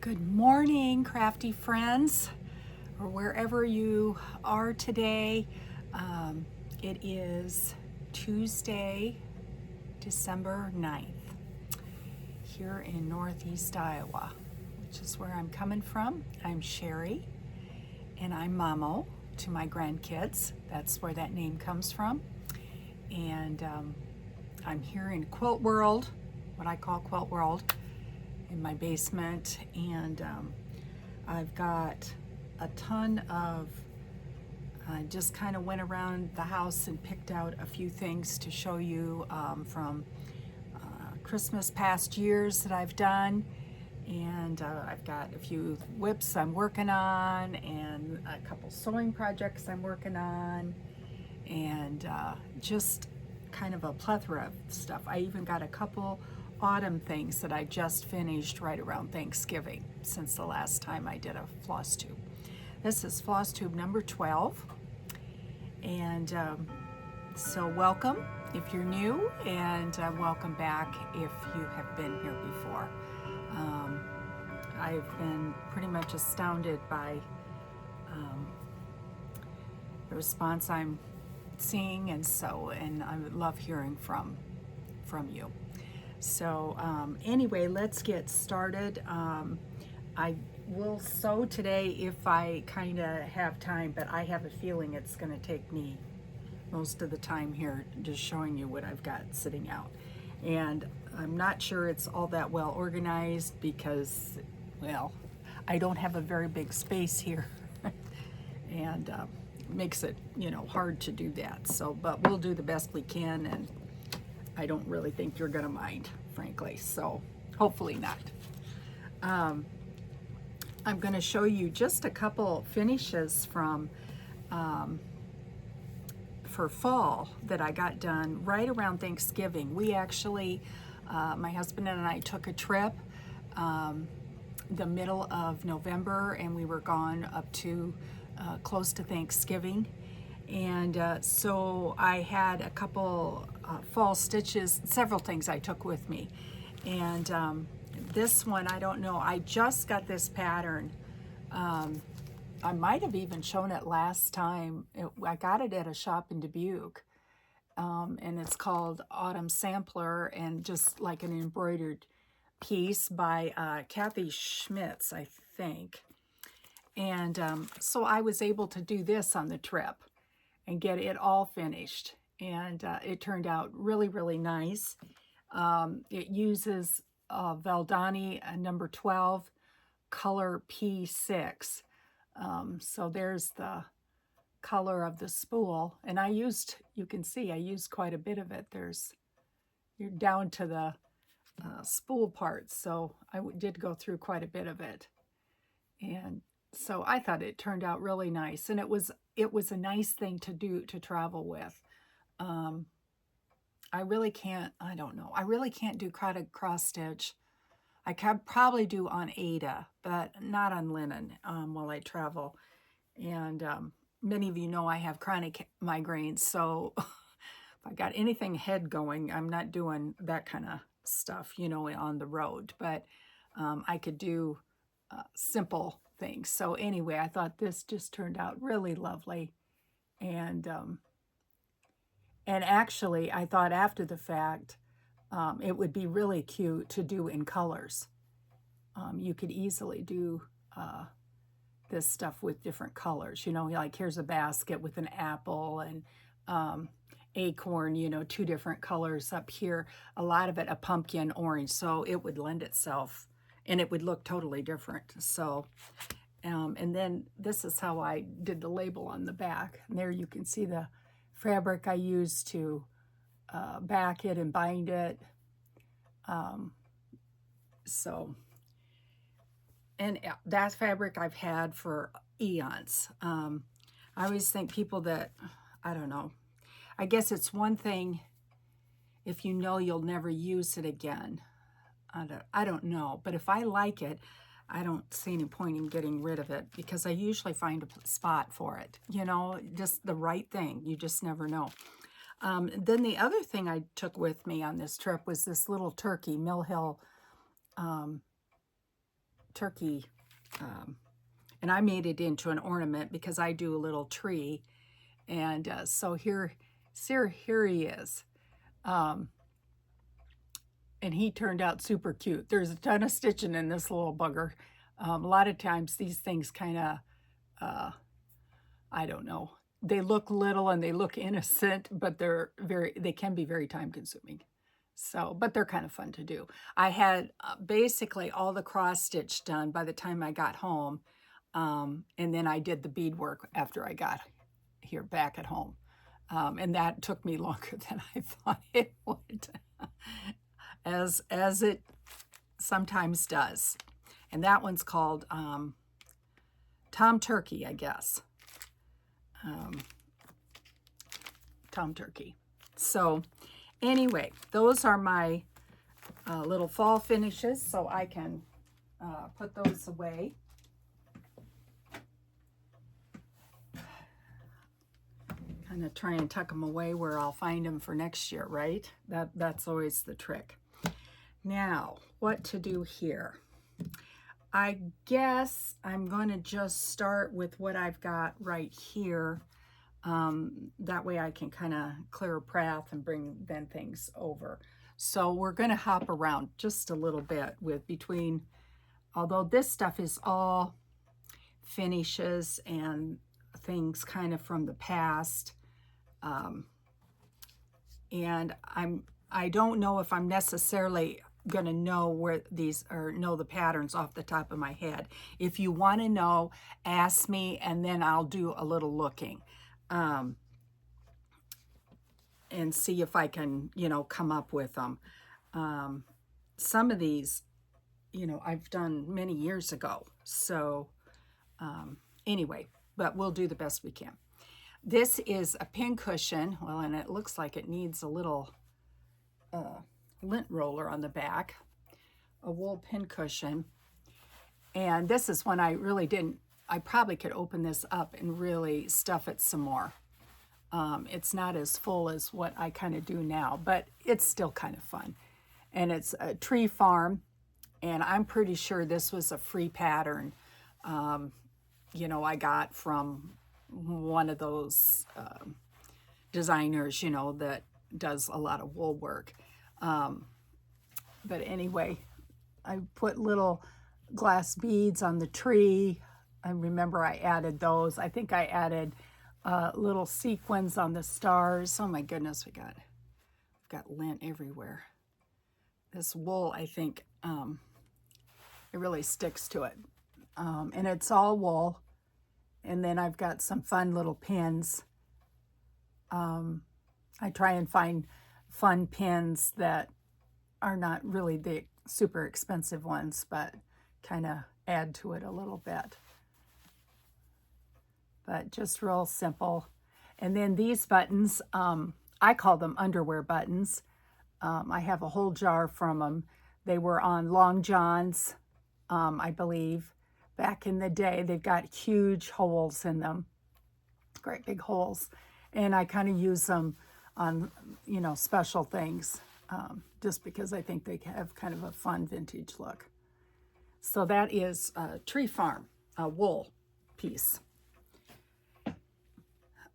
Good morning, crafty friends, or wherever you are today. It is Tuesday, December 9th, here in Northeast Iowa, which is where I'm coming from. I'm Sherry, and I'm Mamo to my grandkids. That's where that name comes from. And I'm here in Quilt World, what I call Quilt World, in my basement, and I've got a ton of, I just kind of went around the house and picked out a few things to show you from Christmas past years that I've done. And I've got a few WIPs I'm working on and a couple sewing projects I'm working on, and just kind of a plethora of stuff. I even got a couple autumn things that I just finished right around Thanksgiving since the last time I did a Flosstube. This is Flosstube number 12, and so welcome if you're new, and welcome back if you have been here before. I've been pretty much astounded by the response I'm seeing, and I would love hearing from you. So anyway, let's get started. I will sew today if I kind of have time, but I have a feeling it's going to take me most of the time here just showing you what I've got sitting out. And I'm not sure it's all that well organized because, well, I don't have a very big space here. And makes it, hard to do that. So, but we'll do the best we can, and I don't really think you're gonna mind, frankly, so hopefully not. I'm gonna show you just a couple finishes from for fall that I got done right around Thanksgiving. We actually, my husband and I took a trip the middle of November, and we were gone up to close to Thanksgiving. And so I had a couple fall stitches, several things I took with me. And this one, I don't know, I just got this pattern. I might have even shown it last time. I got it at a shop in Dubuque. And it's called Autumn Sampler, and just like an embroidered piece by Kathy Schmitz, I think. And so I was able to do this on the trip and get it all finished, and it turned out really, really nice. It uses Valdani number 12 color P6. So there's the color of the spool, and you can see I used quite a bit of it. You're down to the spool parts, so I did go through quite a bit of it. And so I thought it turned out really nice, and it was a nice thing to do, to travel with. I really can't do cross stitch. I could probably do on Aida, but not on linen while I travel. And many of you know I have chronic migraines, so if I got anything head going, I'm not doing that kind of stuff, on the road. But I could do simple things. So anyway, I thought this just turned out really lovely. And actually, I thought after the fact, it would be really cute to do in colors. You could easily do this stuff with different colors. Like here's a basket with an apple and acorn, two different colors up here. A lot of it a pumpkin orange, so it would lend itself, and it would look totally different. So, and then this is how I did the label on the back. And there you can see the fabric I used to back it and bind it. And that fabric I've had for eons. I always think people that, I don't know, I guess it's one thing if you know you'll never use it again. I don't know, but if I like it, I don't see any point in getting rid of it, because I usually find a spot for it, just the right thing. You just never know. Then the other thing I took with me on this trip was this little turkey, Mill Hill turkey, and I made it into an ornament because I do a little tree. And so here he is. And he turned out super cute. There's a ton of stitching in this little bugger. A lot of times these things kind of, I don't know, they look little and they look innocent, but they can be very time consuming. So, but they're kind of fun to do. I had basically all the cross stitch done by the time I got home. And then I did the beadwork after I got here back at home. And that took me longer than I thought it would, as it sometimes does. And that one's called Tom Turkey, I guess. Tom Turkey. So anyway, those are my little fall finishes, so I can put those away. Kind of try and tuck them away where I'll find them for next year, right? That's always the trick. Now, what to do here? I guess I'm going to just start with what I've got right here. That way I can kind of clear a path and bring then things over. So we're going to hop around just a little bit although this stuff is all finishes and things kind of from the past. And I don't know if I'm necessarily going to know where these or know the patterns off the top of my head. If you want to know, ask me, and then I'll do a little looking and see if I can, come up with them. Some of these, I've done many years ago. So anyway, but we'll do the best we can. This is a pin cushion. Well, and it looks like it needs a little lint roller on the back, a wool pin cushion. And this is one I probably could open this up and really stuff it some more. It's not as full as what I kind of do now, but it's still kind of fun. And it's a tree farm, and I'm pretty sure this was a free pattern, I got from one of those designers, that does a lot of wool work. But anyway, I put little glass beads on the tree. I remember I added those. I think I added little sequins on the stars. Oh my goodness, we've got lint everywhere. This wool, I think, it really sticks to it. And it's all wool. And then I've got some fun little pins. I try and find fun pins that are not really the super expensive ones, but kind of add to it a little bit. But just real simple. And then these buttons, I call them underwear buttons. I have a whole jar from them. They were on Long Johns, I believe. Back in the day, they've got huge holes in them, great big holes. And I kind of use them on, special things, just because I think they have kind of a fun vintage look. So that is a Tree Farm, a wool piece.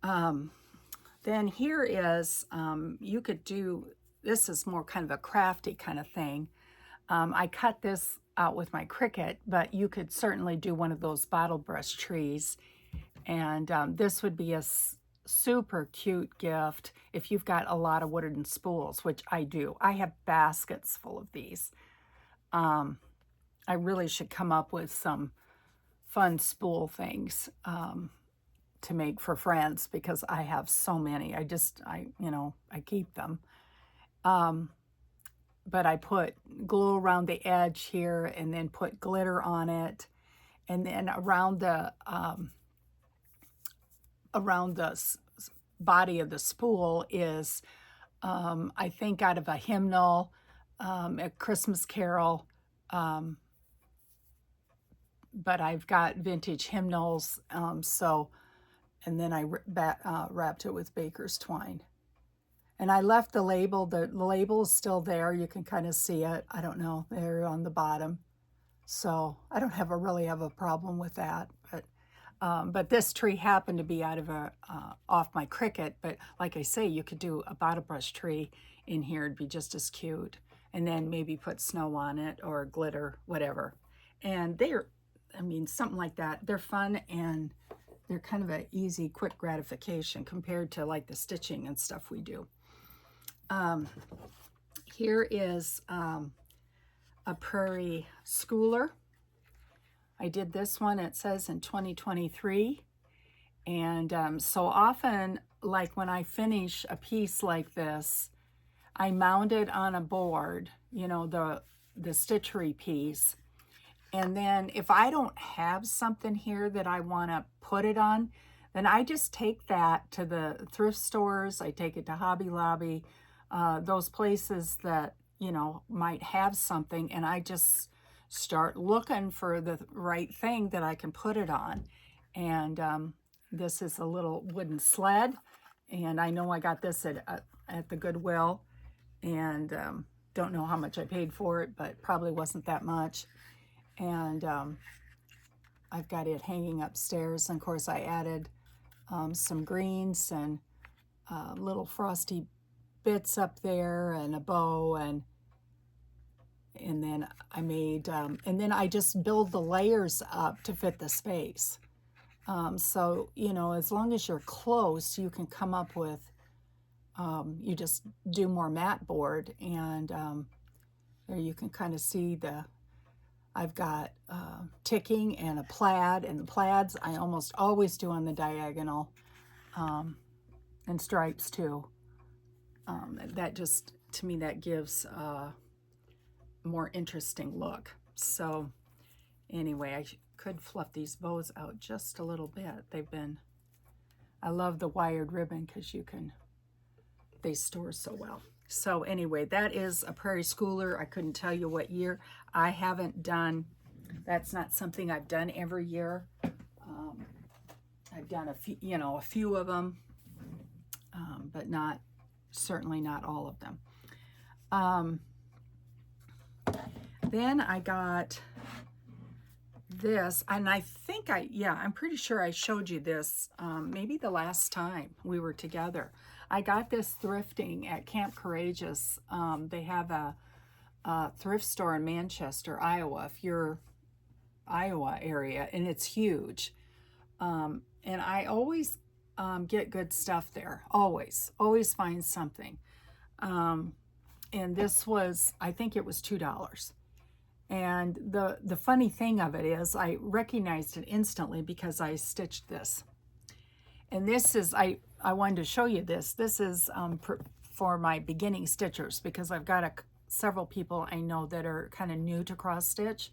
Then here is, you could do, this is more kind of a crafty kind of thing. I cut this out with my Cricut, but you could certainly do one of those bottle brush trees. And this would be a super cute gift if you've got a lot of wooden spools, which I do. I have baskets full of these. I really should come up with some fun spool things to make for friends, because I have so many. I keep them. But I put glue around the edge here and then put glitter on it. And then around the body of the spool is, I think, out of a hymnal, a Christmas carol. But I've got vintage hymnals, and then I wrapped it with baker's twine. And I left the label. The label is still there. You can kind of see it. I don't know, there on the bottom. So I don't really have a problem with that. But this tree happened to be out of off my Cricut. But like I say, you could do a bottle brush tree in here. It'd be just as cute. And then maybe put snow on it or glitter, whatever. And I mean, something like that. They're fun and they're kind of an easy, quick gratification compared to like the stitching and stuff we do. Here is a prairie schooler. I did this one, it says in 2023. And so often, like when I finish a piece like this, I mount it on a board, you know, the stitchery piece. And then if I don't have something here that I want to put it on, then I just take that to the thrift stores. I take it to Hobby Lobby, those places that, you know, might have something, and I just start looking for the right thing that I can put it on. And this is a little wooden sled, and I know I got this at the Goodwill, and don't know how much I paid for it, but probably wasn't that much. And I've got it hanging upstairs, and of course I added some greens and little frosty bits up there and a bow, and then I made and then I just build the layers up to fit the space. So, you know, as long as you're close, you can come up with you just do more mat board, and there you can kind of see I've got ticking and a plaid, and the plaids I almost always do on the diagonal, and stripes too. That just, to me, that gives a more interesting look. So anyway, I could fluff these bows out just a little bit. I love the wired ribbon because they store so well. So anyway, that is a prairie schooler. I couldn't tell you what year. I haven't done, that's not something I've done every year. I've done a few of them, but certainly not all of them. Then I got this, and I think I'm pretty sure I showed you this maybe the last time we were together. I got this thrifting at Camp Courageous. They have a thrift store in Manchester, Iowa, if you're Iowa area, and it's huge. And I always get good stuff there. Always find something. And this was, I think it was $2. And the funny thing of it is I recognized it instantly because I stitched this. And this is, I wanted to show you this. This is for my beginning stitchers, because I've got several people I know that are kind of new to cross stitch.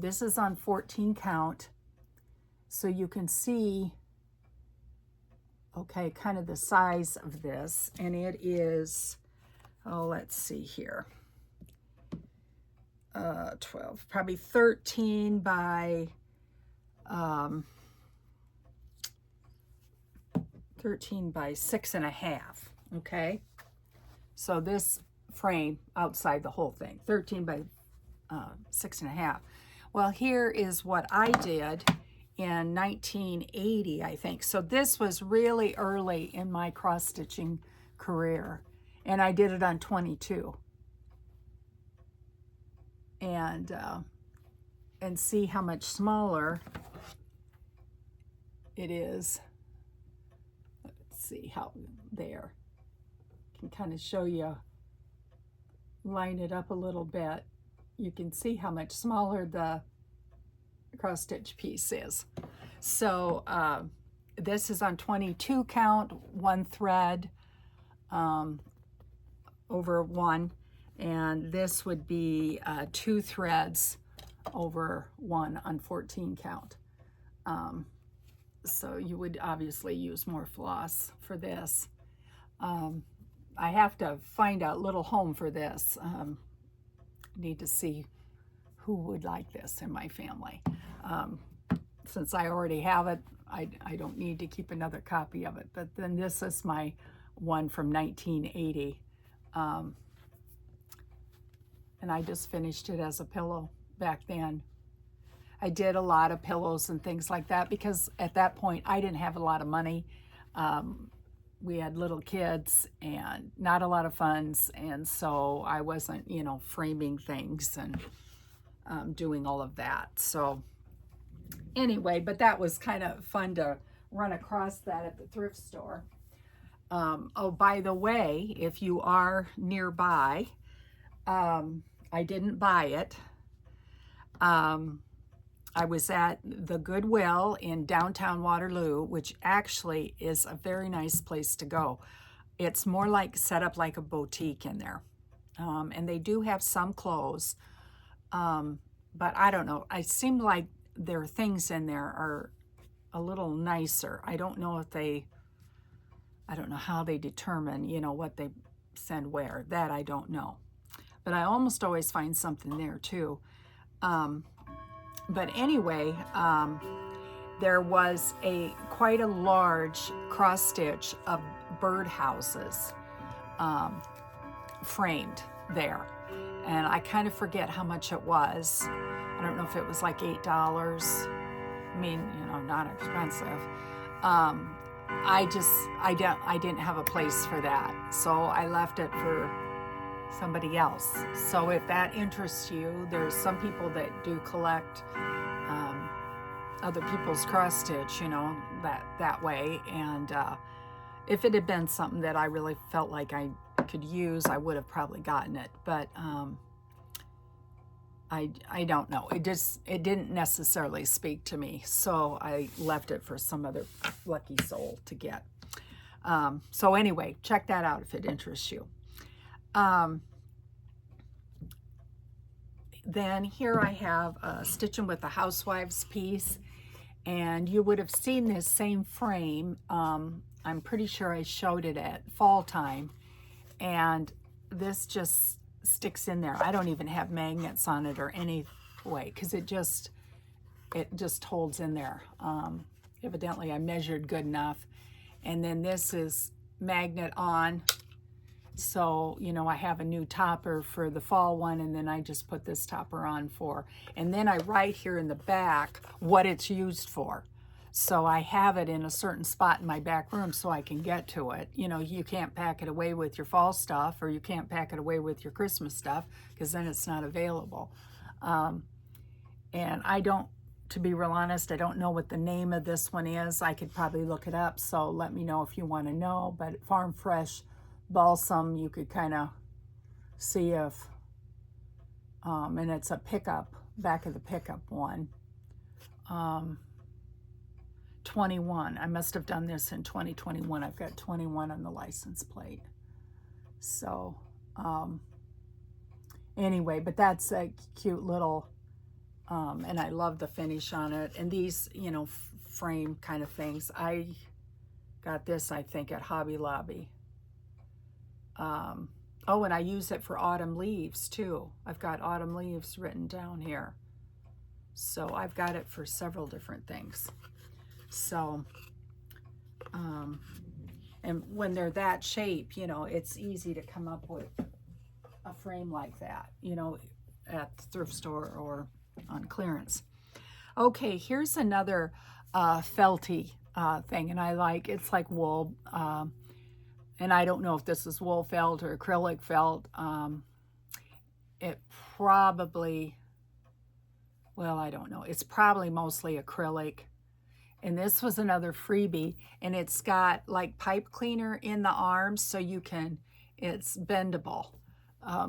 This is on 14 count. So you can see, okay, kind of the size of this. And it is, let's see here. 12, probably 13 by 6.5. Okay, so this frame outside the whole thing, 13 by 6.5. Well, here is what I did in 1980, I think. So this was really early in my cross stitching career, and I did it on 22. And see how much smaller it is. Let's see how there. Can kind of show you, line it up a little bit. You can see how much smaller the cross stitch piece is. So this is on 22 count, one thread over one. And this would be 2 threads over 1 on 14 count. So you would obviously use more floss for this. I have to find a little home for this. Need to see who would like this in my family. Since I already have it, I don't need to keep another copy of it. But then this is my one from 1980. And I just finished it as a pillow back then. I did a lot of pillows and things like that because at that point I didn't have a lot of money. We had little kids and not a lot of funds, and so I wasn't, you know, framing things and doing all of that. So anyway, but that was kind of fun to run across that at the thrift store. Oh, by the way, if you are nearby, I didn't buy it. I was at the Goodwill in downtown Waterloo, which actually is a very nice place to go. It's more like set up like a boutique in there. And they do have some clothes, but I don't know. I seem like their things in there are a little nicer. I don't know how they determine, you know, what they send where. That I don't know. But I almost always find something there too. But anyway, there was quite a large cross stitch of birdhouses framed there. And I kind of forget how much it was. I don't know if it was like $8. I mean, you know, not expensive. I didn't have a place for that. So I left it for somebody else. So if that interests you, there's some people that do collect other people's cross stitch, you know, that way. And if it had been something that I really felt like I could use, I would have probably gotten it. But I don't know. It didn't necessarily speak to me. So I left it for some other lucky soul to get. So anyway, check that out if it interests you. Then here I have a Stitching with the Housewives piece, and you would have seen this same frame. I'm pretty sure I showed it at fall time, and this just sticks in there. I don't even have magnets on it or any way because it just holds in there. Evidently I measured good enough. And then this is magnet on. So, you know, I have a new topper for the fall one, and then I just put this topper on and then I write here in the back what it's used for. So I have it in a certain spot in my back room so I can get to it. You know, you can't pack it away with your fall stuff, or you can't pack it away with your Christmas stuff because then it's not available. And to be real honest, I don't know what the name of this one is. I could probably look it up, so let me know if you want to know. But Farm Fresh Balsam, you could kind of see if, and it's a pickup, back of the pickup one. 21. I must have done this in 2021. I've got 21 on the license plate. So, anyway, but that's a cute little, and I love the finish on it. And these, you know, frame kind of things. I got this, I think, at Hobby Lobby. Oh, and I use it for autumn leaves too. I've got autumn leaves written down here. So I've got it for several different things. So, and when they're that shape, you know, it's easy to come up with a frame like that, you know, at the thrift store or on clearance. Okay, here's another felty thing, and it's like wool. And I don't know if this is wool felt or acrylic felt. It probably, well, I don't know. It's probably mostly acrylic. And this was another freebie. And it's got like pipe cleaner in the arms so it's bendable.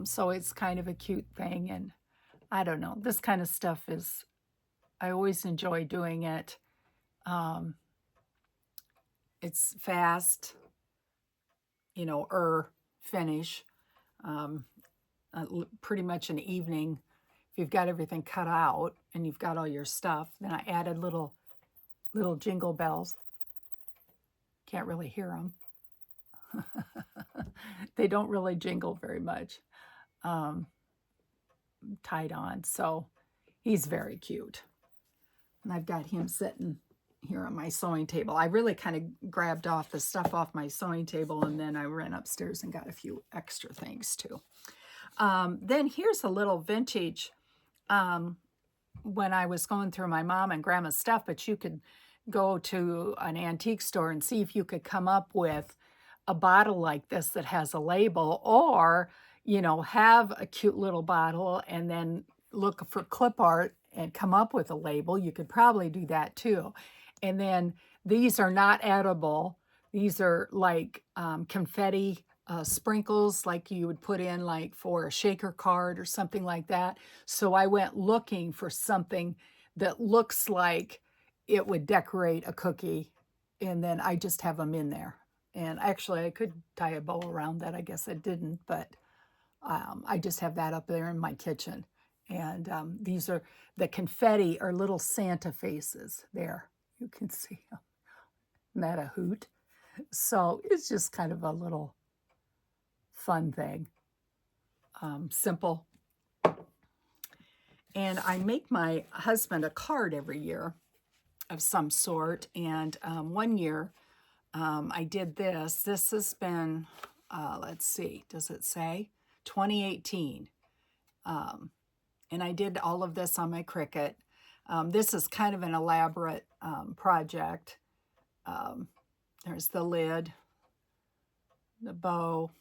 So it's kind of a cute thing. And I don't know. This kind of stuff I always enjoy doing it. It's fast. You know, finish, pretty much an evening. If you've got everything cut out and you've got all your stuff, then I added little jingle bells. Can't really hear them. They don't really jingle very much. Tied on, so he's very cute. And I've got him sitting here on my sewing table. I really kind of grabbed off the stuff off my sewing table, and then I ran upstairs and got a few extra things too. Then here's a little vintage when I was going through my mom and grandma's stuff, but you could go to an antique store and see if you could come up with a bottle like this that has a label, or, you know, have a cute little bottle and then look for clip art and come up with a label. You could probably do that too. And then these are not edible. These are like confetti sprinkles, like you would put in like for a shaker card or something like that. So I went looking for something that looks like it would decorate a cookie, and then I just have them in there. And actually, I could tie a bow around that. I guess I didn't, but I just have that up there in my kitchen. And these are the confetti are little Santa faces there. You can see them. Isn't that a hoot? So it's just kind of a little fun thing. Simple. And I make my husband a card every year of some sort. And one year I did this. This has been, let's see, does it say? 2018. And I did all of this on my Cricut. This is kind of an elaborate project. There's the lid, the bow,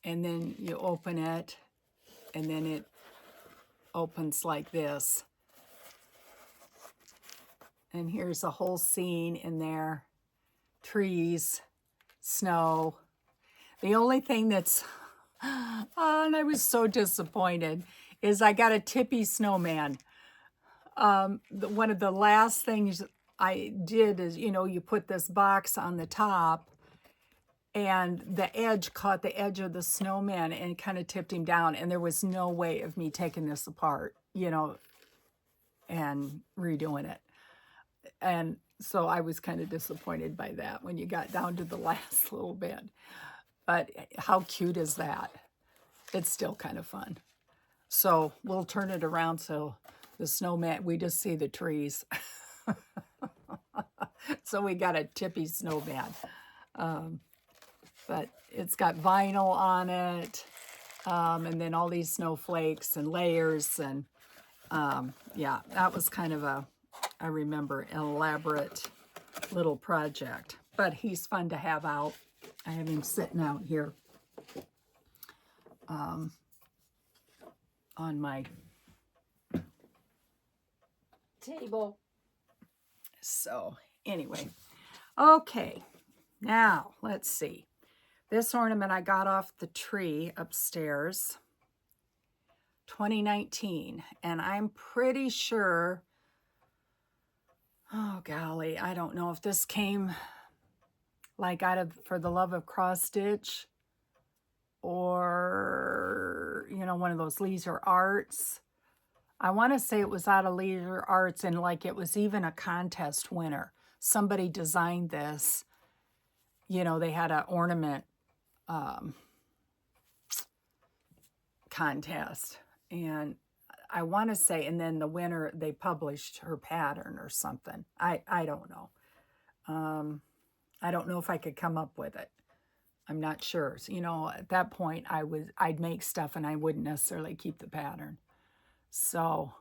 and then you open it, and then it opens like this. And here's a whole scene in there. Trees, snow. The only thing that's, and I was so disappointed, is I got a tippy snowman. One of the last things I did is, you know, you put this box on the top and the edge caught the edge of the snowman and kind of tipped him down. And there was no way of me taking this apart, you know, and redoing it. And so I was kind of disappointed by that when you got down to the last little bit. But how cute is that? It's still kind of fun. So we'll turn it around so the snowman, we just see the trees. So we got a tippy snowman. But it's got vinyl on it. And then all these snowflakes and layers. And yeah, that was kind of a, I remember, an elaborate little project. But he's fun to have out. I have him sitting out here on my table. So anyway, okay, now let's see. This ornament I got off the tree upstairs, 2019, and I'm pretty sure, oh golly, I don't know if this came like out of For the Love of Cross Stitch, or, you know, one of those Leisure Arts. I want to say it was out of Leisure Arts, and like it was even a contest winner. Somebody designed this. You know, they had an ornament contest. And I want to say, and then the winner, they published her pattern or something. I don't know. I don't know if I could come up with it. I'm not sure. So, you know, at that point, I'd make stuff and I wouldn't necessarily keep the pattern. So,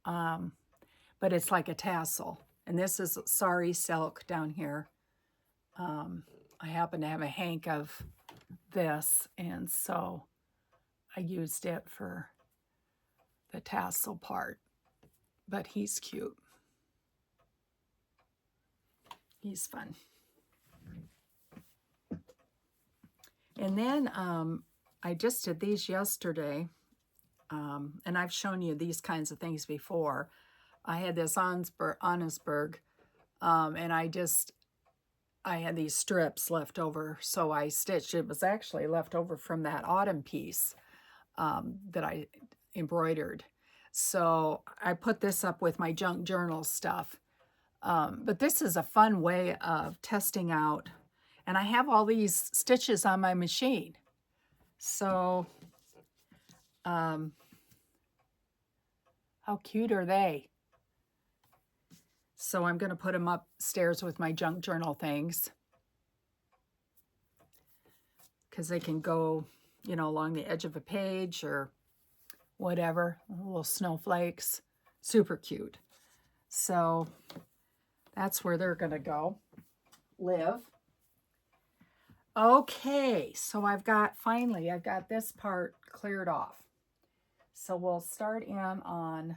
but it's like a tassel. And this is sari silk down here. I happen to have a hank of this, and so I used it for the tassel part. But he's cute. He's fun. And then I just did these yesterday, and I've shown you these kinds of things before. I had this Onnesberg, and I had these strips left over, so I stitched. It was actually left over from that autumn piece that I embroidered. So I put this up with my junk journal stuff. But this is a fun way of testing out. And I have all these stitches on my machine. So how cute are they? So I'm going to put them upstairs with my junk journal things, because they can go, you know, along the edge of a page or whatever, little snowflakes, super cute. So that's where they're gonna go live. Okay, so finally I've got this part cleared off. So we'll start in on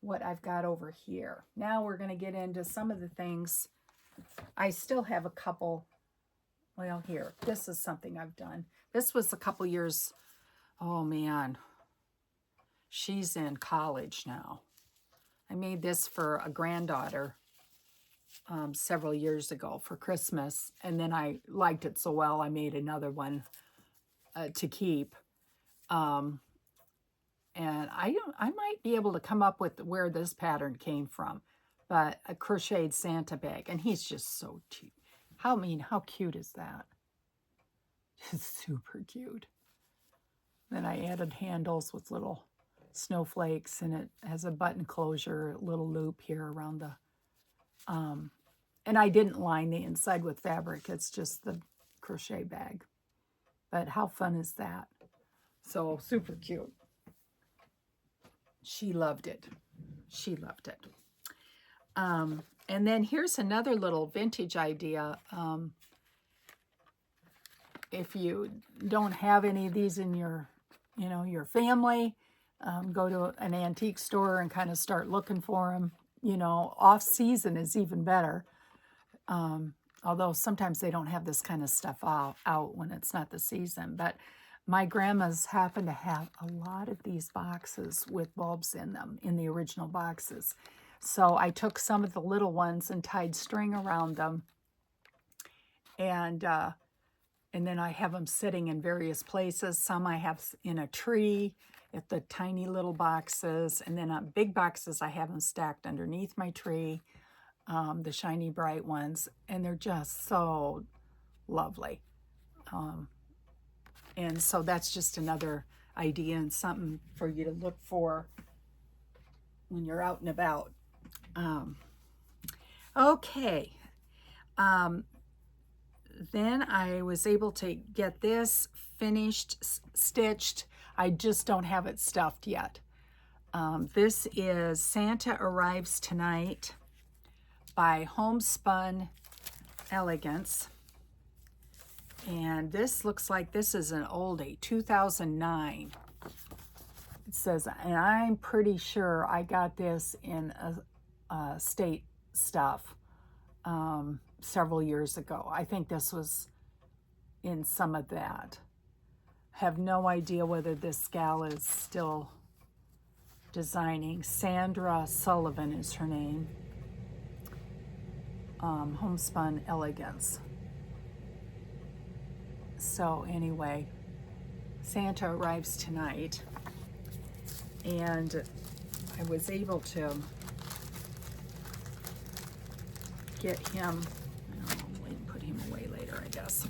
what I've got over here. Now we're going to get into some of the things. I still have a couple. Well, here, this is something I've done. This was a couple years. Oh man, she's in college now. I made this for a granddaughter several years ago for Christmas, and then I liked it so well I made another one to keep. And I might be able to come up with where this pattern came from, but a crocheted Santa bag, and he's just so cute. How cute is that? It's super cute. Then I added handles with little snowflakes, and it has a button closure, little loop here around the, and I didn't line the inside with fabric. It's just the crochet bag. But how fun is that? So super cute. She loved it. She loved it. And then here's another little vintage idea. If you don't have any of these in your, your family, go to an antique store and kind of start looking for them. Off season is even better. Although sometimes they don't have this kind of stuff out when it's not the season. But my grandma's happen to have a lot of these boxes with bulbs in them, in the original boxes. So I took some of the little ones and tied string around them. And then I have them sitting in various places. Some I have in a tree, at the tiny little boxes. And then on big boxes, I have them stacked underneath my tree, the shiny bright ones. And they're just so lovely. And so that's just another idea and something for you to look for when you're out and about. Okay. Then I was able to get this finished, stitched. I just don't have it stuffed yet. This is Santa Arrives Tonight by Homespun Elegance. And this looks like this is an oldie, 2009. It says, and I'm pretty sure I got this in a state stuff several years ago. I think this was in some of that. Have no idea whether this gal is still designing. Sandra Sullivan is her name. Homespun Elegance. So anyway, Santa Arrives Tonight, and I was able to get him, I'll put him away later, I guess.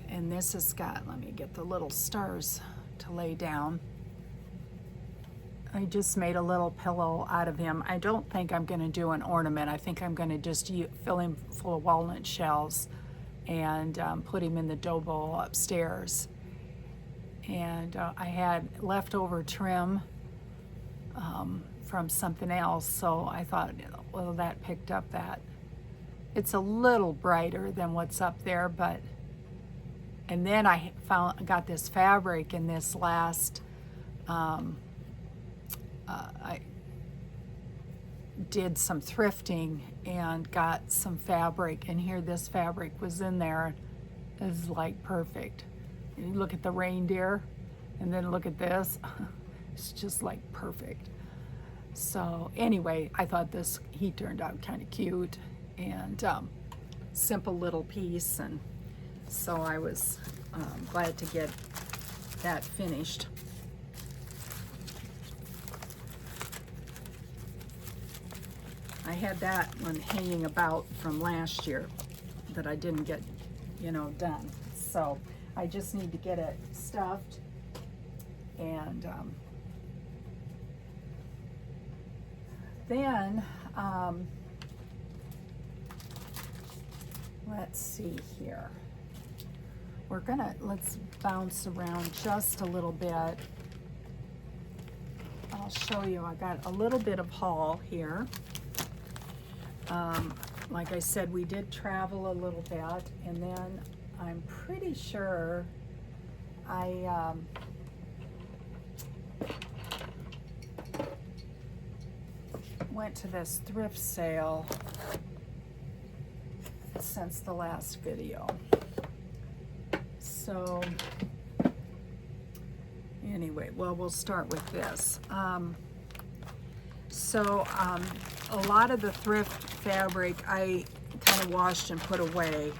And this has got, let me get the little stars to lay down. I just made a little pillow out of him. I don't think I'm going to do an ornament. I think I'm going to just fill him full of walnut shells and put him in the dough bowl upstairs. And I had leftover trim from something else, so I thought, well, that picked up that. It's a little brighter than what's up there, but, and then I got this fabric in this last, I did some thrifting and got some fabric, and here this fabric was in there. It's like perfect. You look at the reindeer and then look at this. It's just like perfect. So anyway, I thought he turned out kind of cute and simple little piece, and so I was glad to get that finished. I had that one hanging about from last year that I didn't get, done. So I just need to get it stuffed, and then let's see here. let's bounce around just a little bit. I'll show you, I got a little bit of haul here. Like I said, we did travel a little bit, and then I'm pretty sure I went to this thrift sale since the last video. So anyway, well, we'll start with this. A lot of the thrift fabric I kind of washed and put away,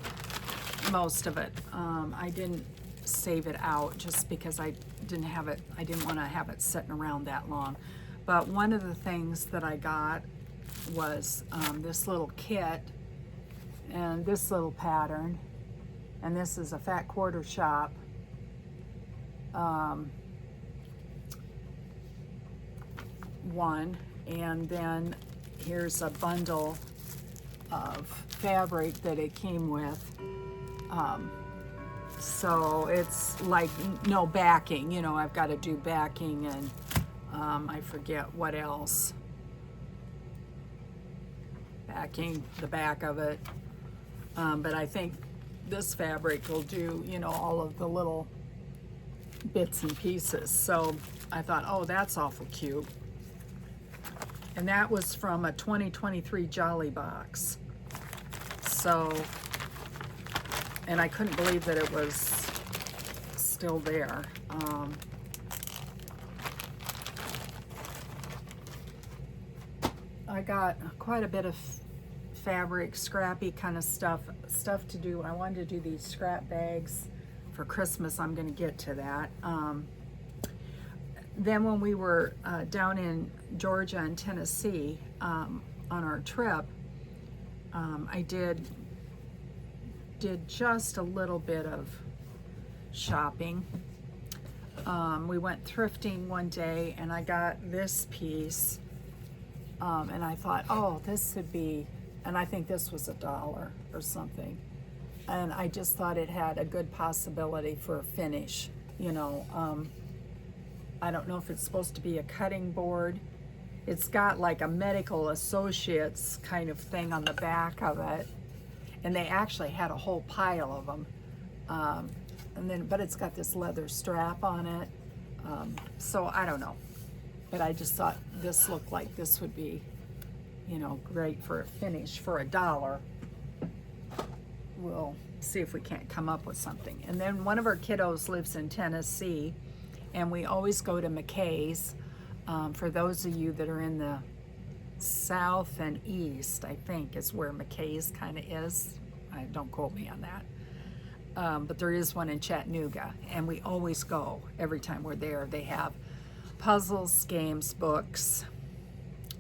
most of it. I didn't save it out just because I didn't want to have it sitting around that long. But one of the things that I got was this little kit and this little pattern, and this is a fat quarter shop. One, and then here's a bundle of fabric that it came with. So it's like no backing, you know, I've got to do backing, and I forget what else. Backing the back of it. But I think this fabric will do, you know, all of the little bits and pieces. So I thought, oh, that's awful cute. And that was from a 2023 Jolly box. So, and I couldn't believe that it was still there. I got quite a bit of fabric, scrappy kind of stuff to do. I wanted to do these scrap bags for Christmas. I'm going to get to that. Then when we were down in Georgia and Tennessee on our trip, I did just a little bit of shopping. We went thrifting one day, and I got this piece, and I thought, oh, this would be, and I think this was $1 or something, and I just thought it had a good possibility for a finish, you know. I don't know if it's supposed to be a cutting board. It's got like a medical associates kind of thing on the back of it, and they actually had a whole pile of them. But it's got this leather strap on it. So I don't know, but I just thought this looked like this would be, you know, great for a finish for $1. We'll see if we can't come up with something. And then one of our kiddos lives in Tennessee, and we always go to McKay's. For those of you that are in the south and east, I think is where McKay's kind of is. Don't quote me on that. But there is one in Chattanooga, and we always go every time we're there. They have puzzles, games, books,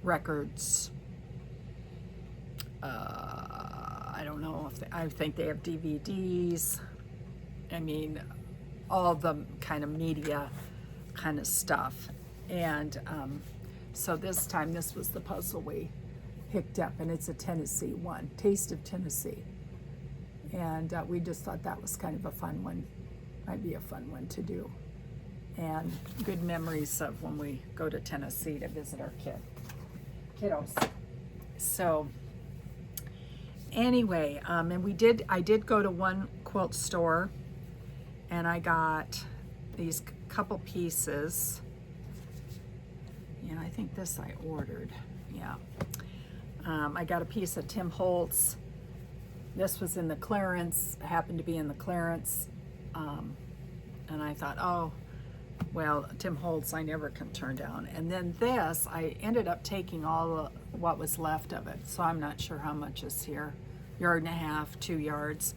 records. I don't know if I think they have DVDs. I mean, all the kind of media kind of stuff. And so this time, this was the puzzle we picked up, and it's a Tennessee one, Taste of Tennessee. And we just thought that was kind of a fun one, might be a fun one to do. And good memories of when we go to Tennessee to visit our kiddos. So anyway, and I did go to one quilt store, and I got these couple pieces. Yeah, I think this I ordered. Yeah. I got a piece of Tim Holtz. This was in the clearance, happened to be in the clearance. And I thought, oh, well, Tim Holtz I never can turn down. And then this, I ended up taking all what was left of it. So I'm not sure how much is here. 1.5 yards, 2 yards.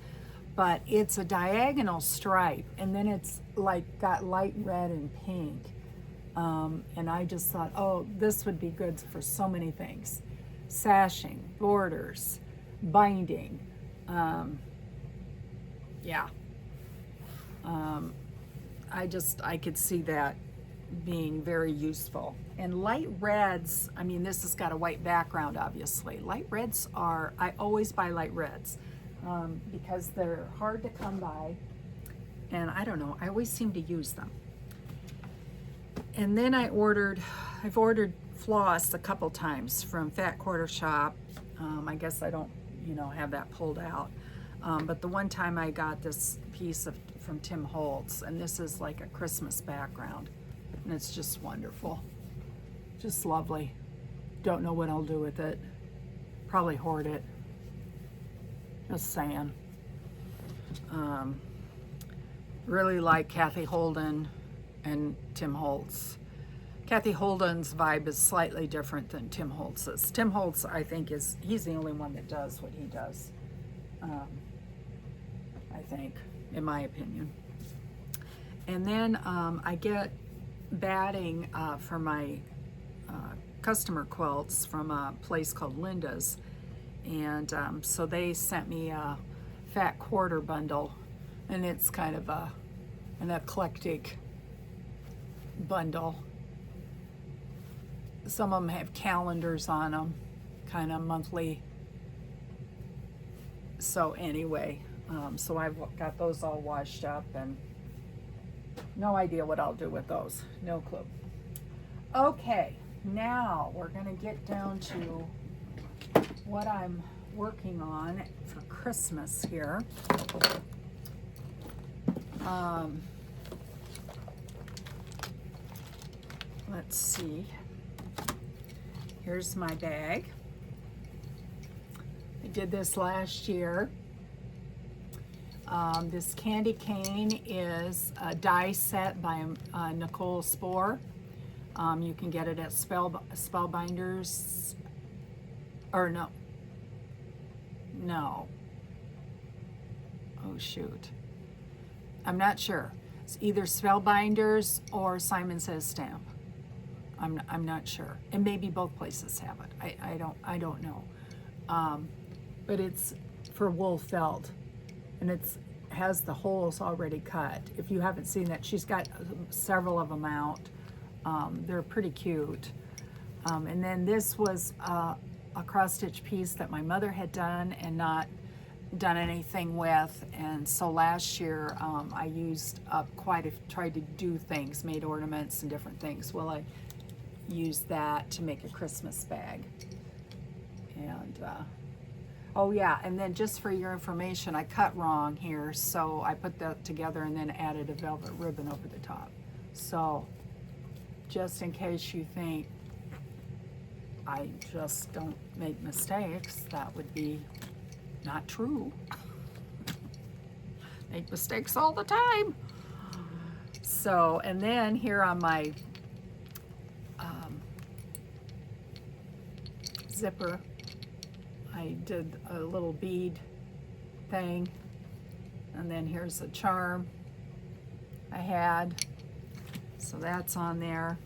But it's a diagonal stripe, and then it's like got light red and pink. And I just thought, oh, this would be good for so many things. Sashing, borders, binding. Yeah. I could see that being very useful. And light reds, I mean, this has got a white background, obviously. Light reds I always buy light reds because they're hard to come by. And I don't know, I always seem to use them. And then I've ordered floss a couple times from Fat Quarter Shop. I guess I don't, have that pulled out. But the one time I got this piece from Tim Holtz, and this is like a Christmas background. And it's just wonderful. Just lovely. Don't know what I'll do with it. Probably hoard it. Just saying. Really like Kathy Holden and Tim Holtz. Kathy Holden's vibe is slightly different than Tim Holtz's. Tim Holtz, I think, he's the only one that does what he does. I think, in my opinion. And then I get batting for my customer quilts from a place called Linda's. And so they sent me a Fat Quarter bundle, and it's kind of an eclectic bundle. Some of them have calendars on them, kind of monthly. So anyway, so I've got those all washed up, and no idea what I'll do with those. No clue. Okay, now we're gonna get down to what I'm working on for Christmas here. Let's see. Here's my bag. I did this last year. This candy cane is a die set by Nicole Spohr. You can get it at Spellbinders, or no. Oh shoot. I'm not sure. It's either Spellbinders or Simon Says Stamp. I'm not sure. And maybe both places have it. I don't know. But it's for wool felt, and has the holes already cut. If you haven't seen that, she's got several of them out. They're pretty cute. And then this was a cross stitch piece that my mother had done and not done anything with. And so last year I used up tried to do things, made ornaments and different things. Well, I used that to make a Christmas bag. And oh yeah, and then just for your information, I cut wrong here, so I put that together and then added a velvet ribbon over the top. So just in case you think I just don't make mistakes, that would be not true. Make mistakes all the time. So, and then here on my zipper, I did a little bead thing, and then here's a charm I had, so that's on there.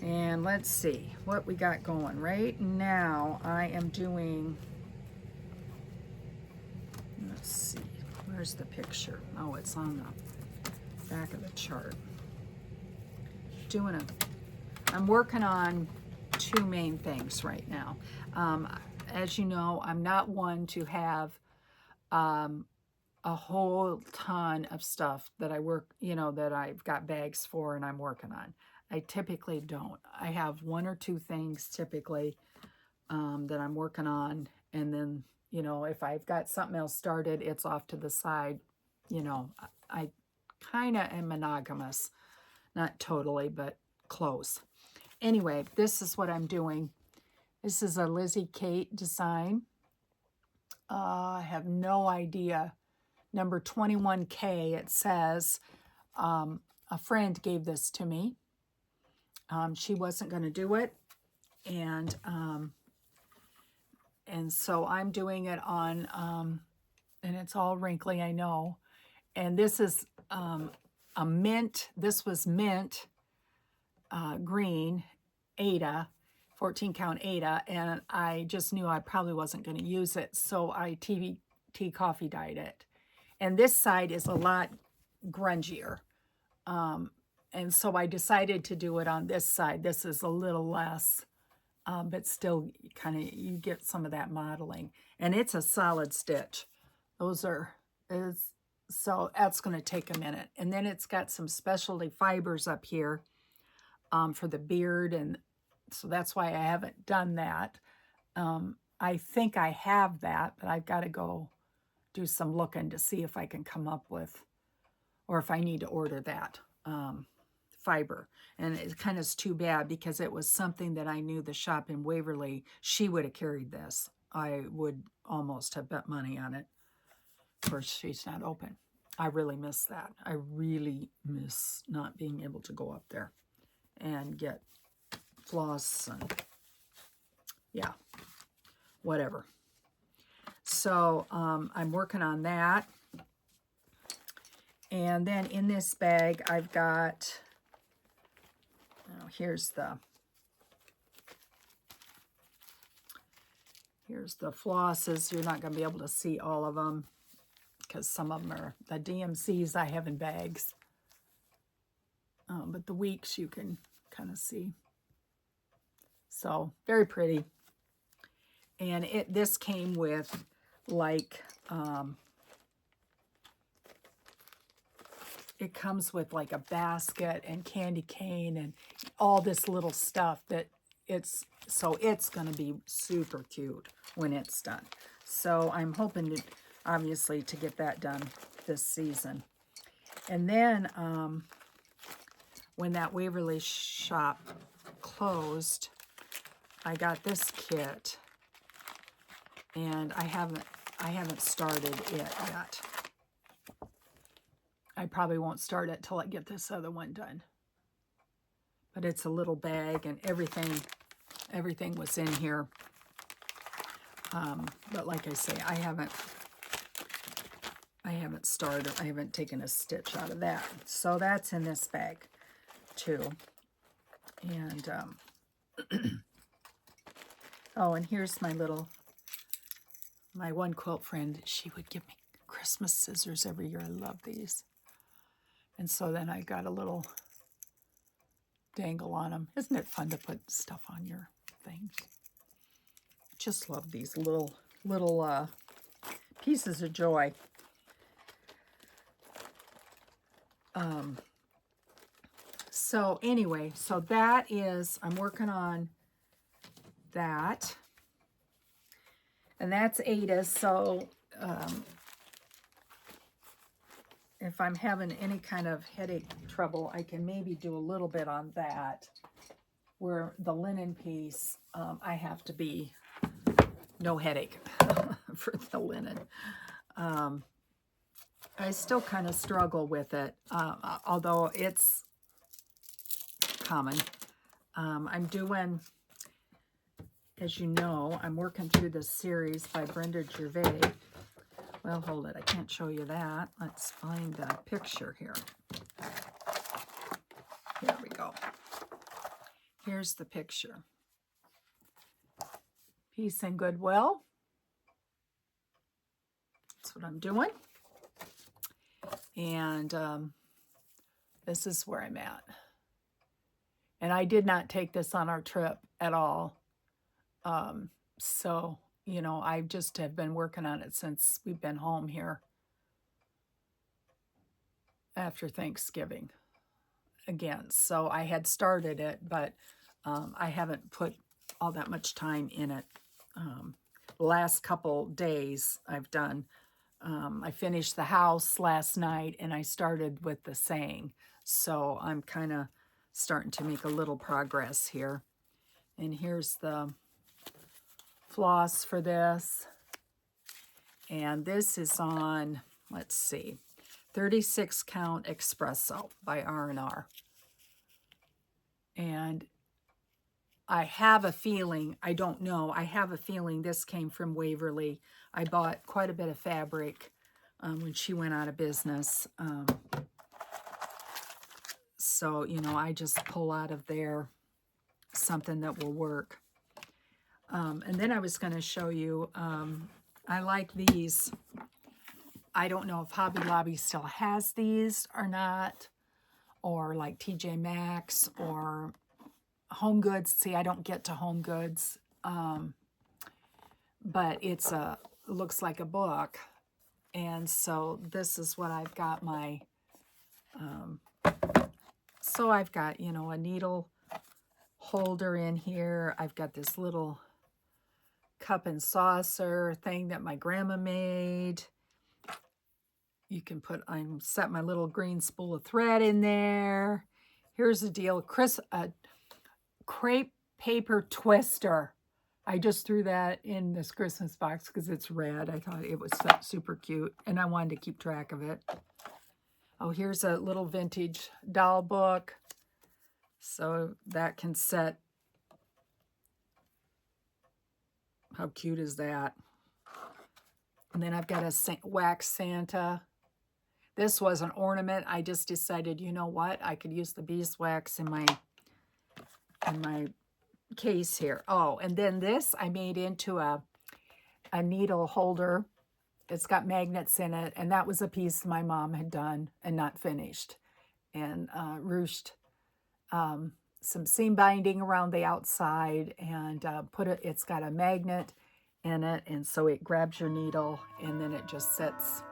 And let's see what we got going right now. I am doing, let's see, where's the picture? Oh, it's on the back of the chart. I'm working on two main things right now. As you know, I'm not one to have a whole ton of stuff that I work, that I've got bags for and I'm working on. I typically don't. I have one or two things typically that I'm working on, and then, if I've got something else started, it's off to the side. I kind of am monogamous. Not totally, but close. Anyway, this is what I'm doing. This is a Lizzie Kate design. I have no idea. Number 21K, it says. A friend gave this to me. She wasn't going to do it. And so I'm doing it on, and it's all wrinkly, I know. And this is a mint. This was mint green Ada, 14 count Ada, and I just knew I probably wasn't going to use it, so I tea coffee dyed it. And this side is a lot grungier, and so I decided to do it on this side. This is a little less, but still kind of, you get some of that modeling, and it's a solid stitch. It's So that's going to take a minute. And then it's got some specialty fibers up here for the beard. And so that's why I haven't done that. I think I have that, but I've got to go do some looking to see if I can come up with, or if I need to order that fiber. And it kind of is too bad because it was something that I knew the shop in Waverly, she would have carried this. I would almost have bet money on it. Of course, she's not open. I really miss that. I really miss not being able to go up there and get floss and yeah, whatever. So I'm working on that. And then in this bag, I've got, oh, here's the flosses. You're not going to be able to see all of them because some of them are the DMCs I have in bags. But the weeks you can kind of see. So very pretty. And this came with like, it comes with like a basket and candy cane and all this little stuff that it's going to be super cute when it's done. So I'm hoping to, obviously, to get that done this season. And then when that Waverly shop closed, I got this kit, and I haven't started it yet. I probably won't start it till I get this other one done. But it's a little bag, and everything was in here. But like I say, I haven't started. I haven't taken a stitch out of that. So that's in this bag too. And oh, and here's my one quilt friend. She would give me Christmas scissors every year. I love these. And so then I got a little dangle on them. Isn't it fun to put stuff on your things? Just love these little pieces of joy. So anyway, so that is, I'm working on that. And that's Ada. So if I'm having any kind of headache trouble, I can maybe do a little bit on that. Where the linen piece, I have to be no headache for the linen. I still kind of struggle with it, although it's common. I'm doing, as you know, I'm working through this series by Brenda Gervais. Well, hold it. I can't show you that. Let's find the picture here. Here we go. Here's the picture. Peace and goodwill. That's what I'm doing. And this is where I'm at. And I did not take this on our trip at all. So, you know, I just have been working on it since we've been home here after Thanksgiving again. So I had started it, but I haven't put all that much time in it. The last couple days I've done. I finished the house last night and I started with the saying. So I'm kind of starting to make a little progress here. And here's the floss for this. And this is on, let's see, 36 count espresso by R&R. And I have a feeling, I don't know, I have a feeling this came from Waverly. I bought quite a bit of fabric when she went out of business. So, you know, I just pull out of there something that will work. And then I was going to show you, I like these. I don't know if Hobby Lobby still has these or not, or like TJ Maxx or Home Goods. See, I don't get to Home Goods, but it looks like a book, And so this is what I've got my, so I've got, you know, a needle holder in here. I've got this little cup and saucer thing that my grandma made. You can put, set my little green spool of thread in there. Here's the deal, crepe paper twister. I just threw that in this Christmas box because it's red. I thought it was super cute, and I wanted to keep track of it. Oh, here's a little vintage doll book. So that can set. How cute is that? And then I've got a wax Santa. This was an ornament. I just decided, you know what? I could use the beeswax in my case here. Oh, and then this I made into a needle holder. It's got magnets in it, and that was a piece my mom had done and not finished. And ruched some seam binding around the outside, and it's got a magnet in it, and so it grabs your needle, and then it just sits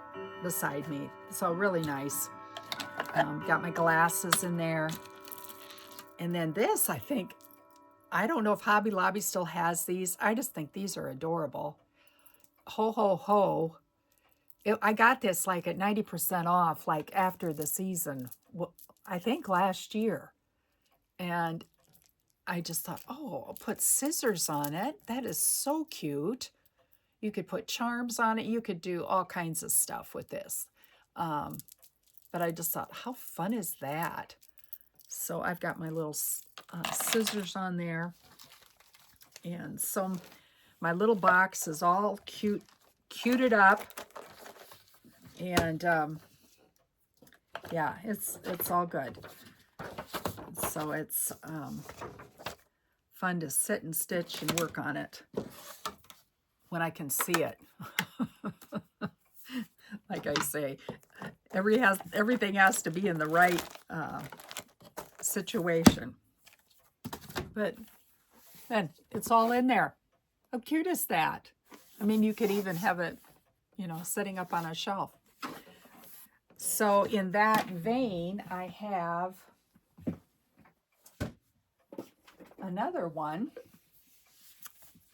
beside me. So really nice. Got my glasses in there. And then this, I don't know if Hobby Lobby still has these. I just think these are adorable. Ho, ho, ho. I got this like at 90% off, like after the season, I think last year. And I just thought, oh, I'll put scissors on it. That is so cute. You could put charms on it. You could do all kinds of stuff with this. But I just thought, how fun is that? So I've got my little scissors on there. And so my little box is all cuted up. And yeah, it's all good. So it's fun to sit and stitch and work on it when I can see it. Like I say, everything has to be in the right situation. But then it's all in there. How cute is that? I mean, you could even have it, you know, sitting up on a shelf. So in that vein, I have another one.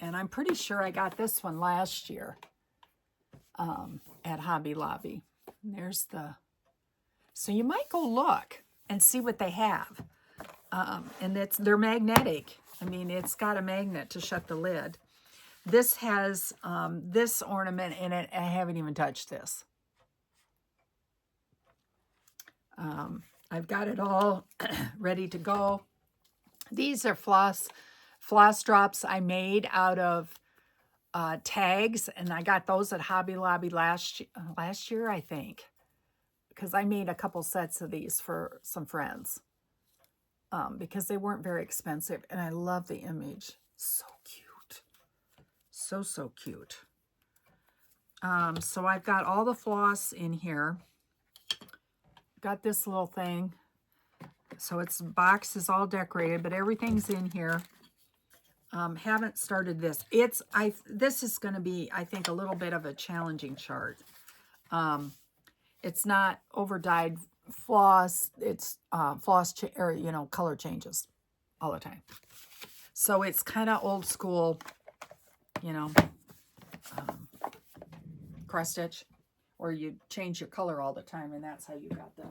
And I'm pretty sure I got this one last year at Hobby Lobby. And there's so you might go look and see what they have. And they're magnetic. I mean, it's got a magnet to shut the lid. This has this ornament in it. I haven't even touched this. I've got it all ready to go. These are floss drops I made out of tags, and I got those at Hobby Lobby last year, I think, because I made a couple sets of these for some friends because they weren't very expensive, and I love the image. So cute. So cute. So I've got all the floss in here. Got this little thing. So its box is all decorated, but everything's in here. Haven't started this. This is going to be, I think, a little bit of a challenging chart. It's not over dyed floss. It's color changes all the time. So it's kind of old school, cross stitch, or you change your color all the time, and that's how you got the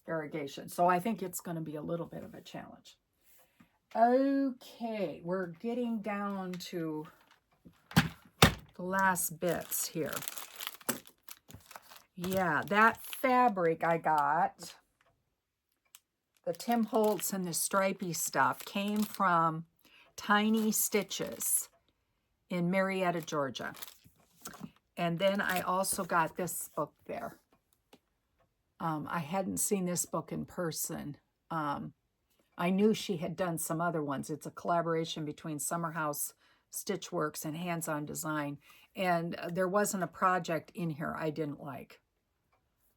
variegation. So I think it's going to be a little bit of a challenge. Okay, we're getting down to the last bits here. Yeah, that fabric I got, the Tim Holtz and the stripy stuff, came from Tiny Stitches in Marietta, Georgia. And then I also got this book there. I hadn't seen this book in person. I knew she had done some other ones. It's a collaboration between Summer House Stitchworks and Hands On Design. And there wasn't a project in here I didn't like.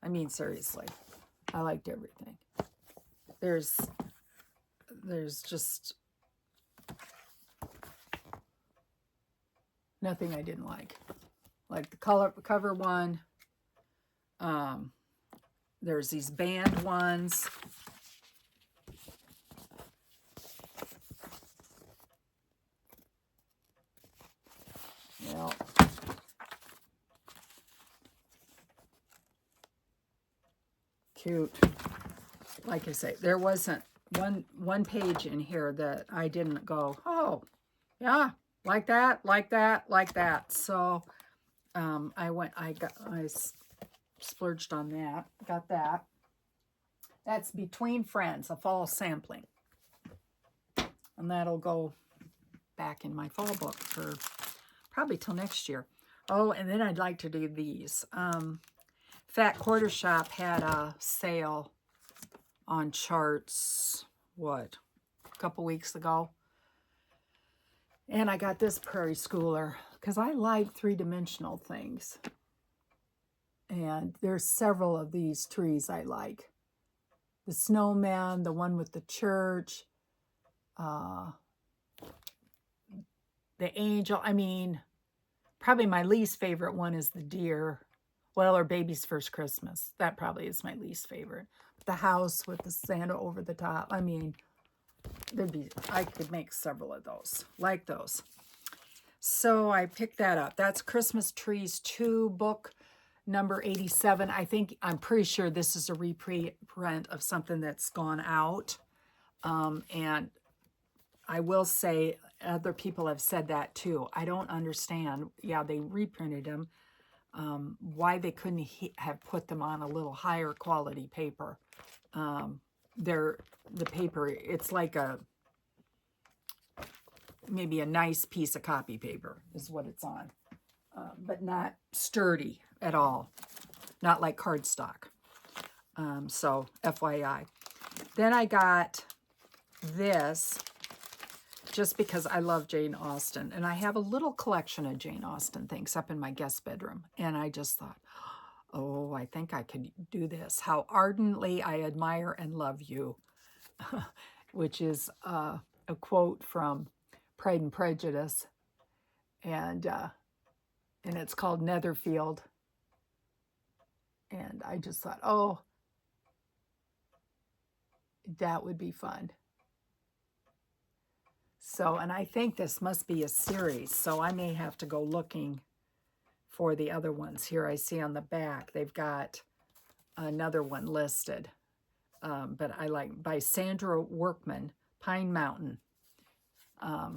I mean, seriously, I liked everything. There's just nothing I didn't like. Like the cover one, There's these band ones. Well, cute. Like I say, there wasn't one page in here that I didn't go, oh, yeah, like that, like that, like that. So I splurged on that, got that. That's Between Friends, a fall sampling. And that'll go back in my fall book for probably till next year. Oh, and then I'd like to do these. Fat Quarter Shop had a sale on charts, what, a couple weeks ago. And I got this Prairie Schooler because I like three-dimensional things. And there's several of these trees I like. The snowman, the one with the church, the angel. I mean, probably my least favorite one is the deer. Well, or Baby's First Christmas. That probably is my least favorite. The house with the Santa over the top. I mean, I could make several of those, like those. So I picked that up. That's Christmas Trees 2, book number 87. I'm pretty sure this is a reprint of something that's gone out. And I will say, other people have said that too. I don't understand. Yeah, they reprinted them. Why they couldn't have put them on a little higher quality paper. The paper, it's like maybe a nice piece of copy paper is what it's on, but not sturdy at all, not like cardstock. So FYI. Then I got this just because I love Jane Austen, and I have a little collection of Jane Austen things up in my guest bedroom, and I just thought, oh, I think I could do this. How ardently I admire and love you, which is a quote from Pride and Prejudice, and it's called Netherfield. And I just thought, oh, that would be fun. So, and I think this must be a series, so I may have to go looking for the other ones. Here I see on the back, they've got another one listed. But I like by Sandra Workman, Pine Mountain.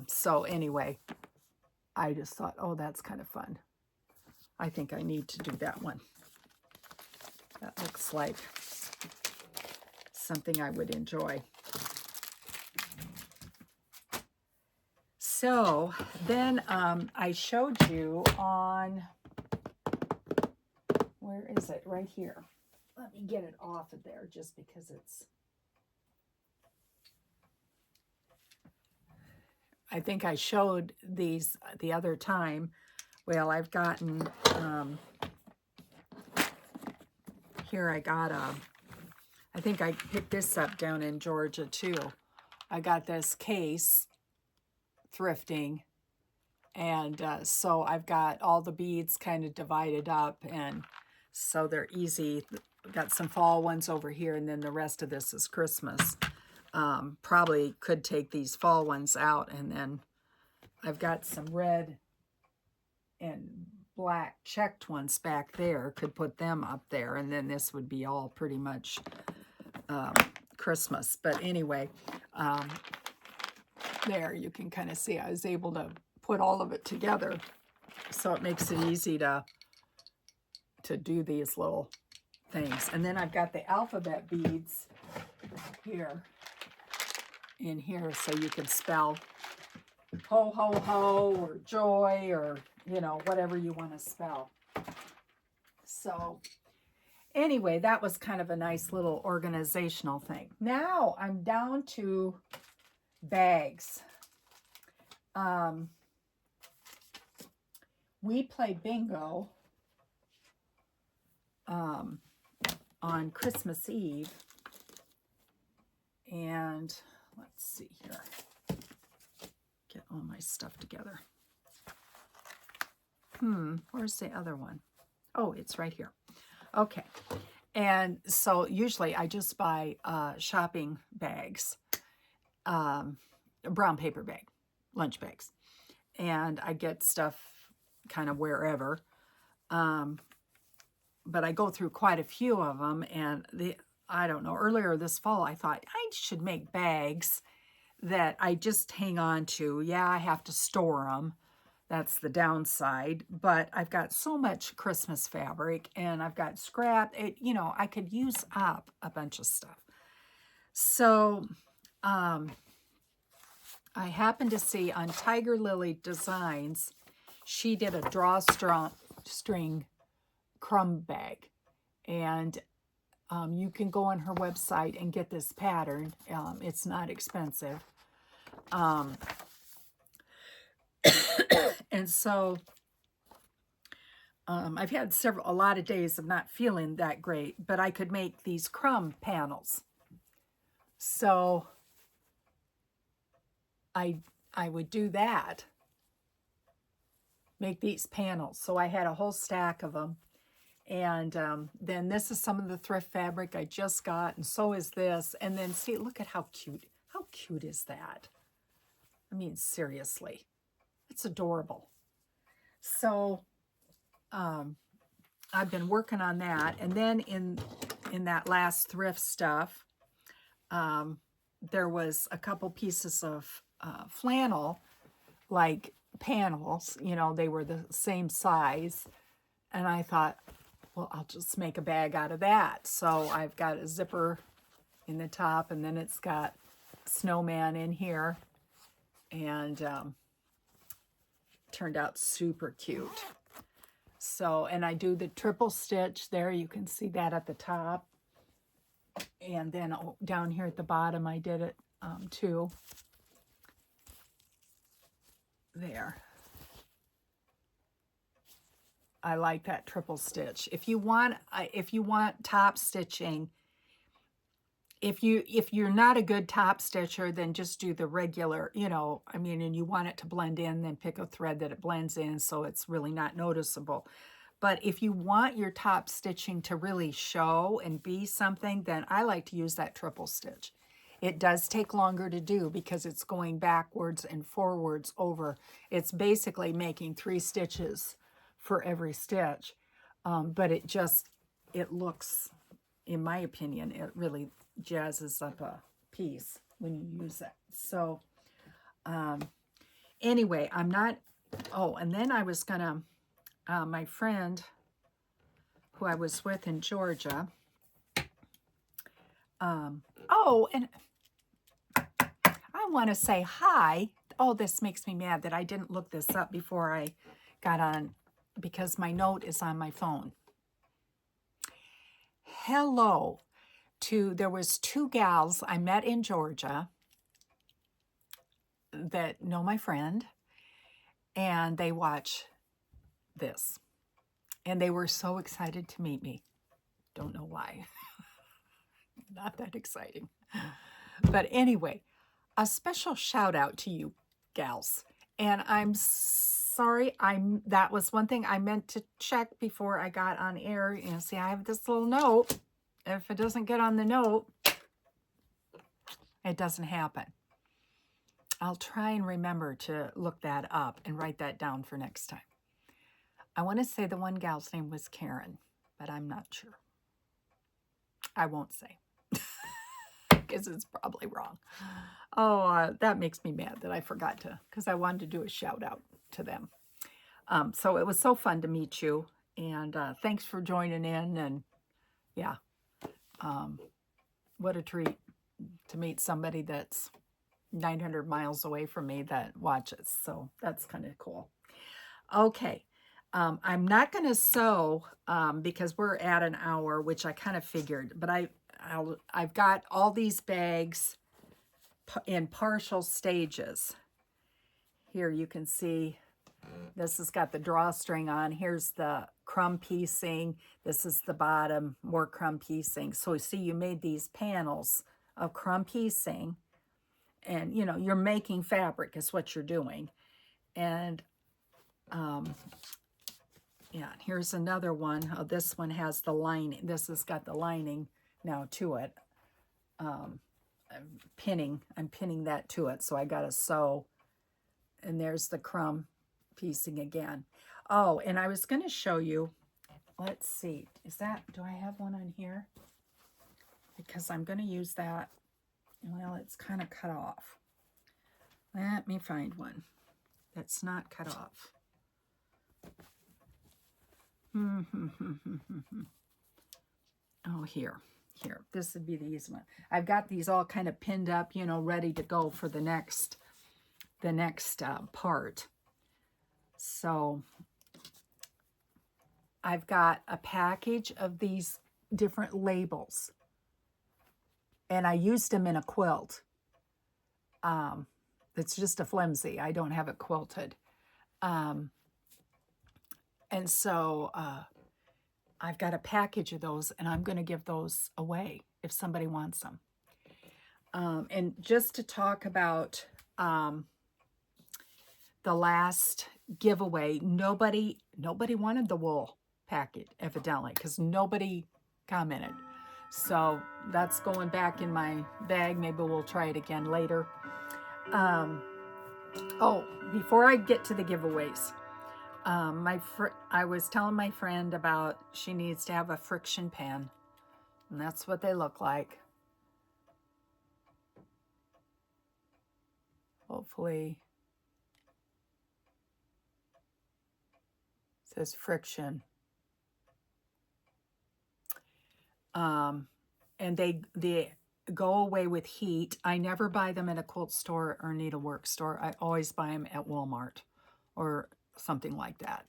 So anyway, I just thought, oh, that's kind of fun. I think I need to do that one. That looks like something I would enjoy. So then I showed you on, where is it? Right here. Let me get it off of there just because it's, I think I showed these the other time. Well, I've gotten, here I got I think I picked this up down in Georgia too. I got this case, thrifting, and so I've got all the beads kind of divided up, and so they're easy. Got some fall ones over here, and then the rest of this is Christmas. Probably could take these fall ones out, and then I've got some red and black checked ones back there. Could put them up there, and then this would be all pretty much Christmas. But anyway, there you can kind of see I was able to put all of it together, so it makes it easy to do these little things. And then I've got the alphabet beads here, in here, so you can spell ho ho ho or joy, or you know, whatever you want to spell. So anyway, that was kind of a nice little organizational thing. Now I'm down to bags. We play bingo on Christmas Eve, and let's see here, get all my stuff together. Where's the other one? Oh, it's right here. Okay. And so usually I just buy shopping bags, a brown paper bag, lunch bags. And I get stuff kind of wherever. But I go through quite a few of them. And I don't know, earlier this fall, I thought I should make bags that I just hang on to. Yeah, I have to store them. That's the downside. But I've got so much Christmas fabric and I've got scrap. I could use up a bunch of stuff. So I happened to see on Tiger Lily Designs, she did a drawstring crumb bag. And you can go on her website and get this pattern. It's not expensive. And so I've had a lot of days of not feeling that great, but I could make these crumb panels. So I would do that, make these panels. So I had a whole stack of them. And then this is some of the thrift fabric I just got, and so is this. And then see, look at how cute. How cute is that? I mean, seriously, it's adorable. So I've been working on that. And then in that last thrift stuff, there was a couple pieces of flannel, like panels, they were the same size. And I thought, well, I'll just make a bag out of that. So I've got a zipper in the top, and then it's got snowman in here. And turned out super cute. So, and I do the triple stitch there. You can see that at the top. And then down here at the bottom, I did it too. There. I like that triple stitch. If you want top stitching, if you're not a good top stitcher, then just do the regular, and you want it to blend in, then pick a thread that it blends in so it's really not noticeable. But if you want your top stitching to really show and be something, then I like to use that triple stitch. It does take longer to do because it's going backwards and forwards over. It's basically making 3 stitches for every stitch. But it looks, in my opinion, it really jazzes up a piece when you use it. So anyway, and then I was gonna, my friend who I was with in Georgia, and I want to say hi. Oh, this makes me mad that I didn't look this up before I got on, because my note is on my phone. Hello there was 2 gals I met in Georgia that know my friend, and they watch this. And they were so excited to meet me. Don't know why. Not that exciting. But anyway, a special shout out to you gals. And I'm sorry, that was one thing I meant to check before I got on air. See, I have this little note. If it doesn't get on the note, it doesn't happen. I'll try and remember to look that up and write that down for next time. I want to say the one gal's name was Karen, but I'm not sure. I won't say, because it's probably wrong. Oh, that makes me mad that I forgot to, because I wanted to do a shout out to them. So it was so fun to meet you, and thanks for joining in, and yeah, what a treat to meet somebody that's 900 miles away from me that watches. So that's kind of cool. Okay. I'm not going to sew because we're at an hour, which I kind of figured, but I've got all these bags in partial stages. Here you can see this has got the drawstring on. Here's the crumb piecing. This is the bottom, more crumb piecing. So see, you made these panels of crumb piecing, and you're making fabric is what you're doing. And Yeah, here's another one. Oh, this one has the lining. This has got the lining now to it. I'm pinning that to it, so I got to sew. And there's the crumb piecing again. Oh, and I was going to show you, let's see, do I have one on here? Because I'm going to use that. Well, it's kind of cut off. Let me find one that's not cut off. Oh, here. This would be the easy one. I've got these all kind of pinned up, you know, ready to go for the next part. So I've got a package of these different labels, and I used them in a quilt. It's just a flimsy. I don't have it quilted. And so I've got a package of those, and I'm going to give those away if somebody wants them. And just to talk about the last giveaway, nobody wanted the wool packet, evidently, because nobody commented. So that's going back in my bag. Maybe we'll try it again later. Oh, before I get to the giveaways, I was telling my friend about she needs to have a friction pen, and that's what they look like. Hopefully, it says friction. And they go away with heat. I never buy them at a quilt store or needlework store. I always buy them at Walmart or something like that.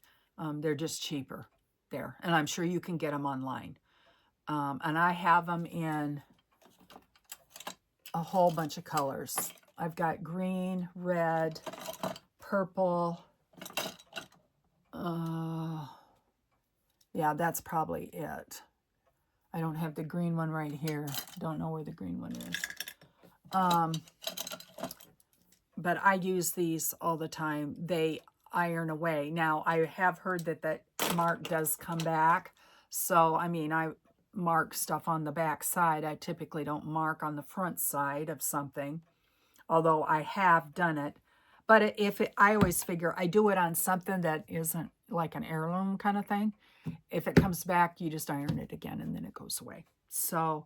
They're just cheaper there, and I'm sure you can get them online. And I have them in a whole bunch of colors. I've got green, red, purple. Yeah, that's probably it. I don't have the green one right here. Don't know where the green one is. But I use these all the time. They iron away. Now, I have heard that mark does come back. So, I mean, I mark stuff on the back side. I typically don't mark on the front side of something, although I have done it. But I always figure I do it on something that isn't like an heirloom kind of thing. If it comes back, you just iron it again and then it goes away. So,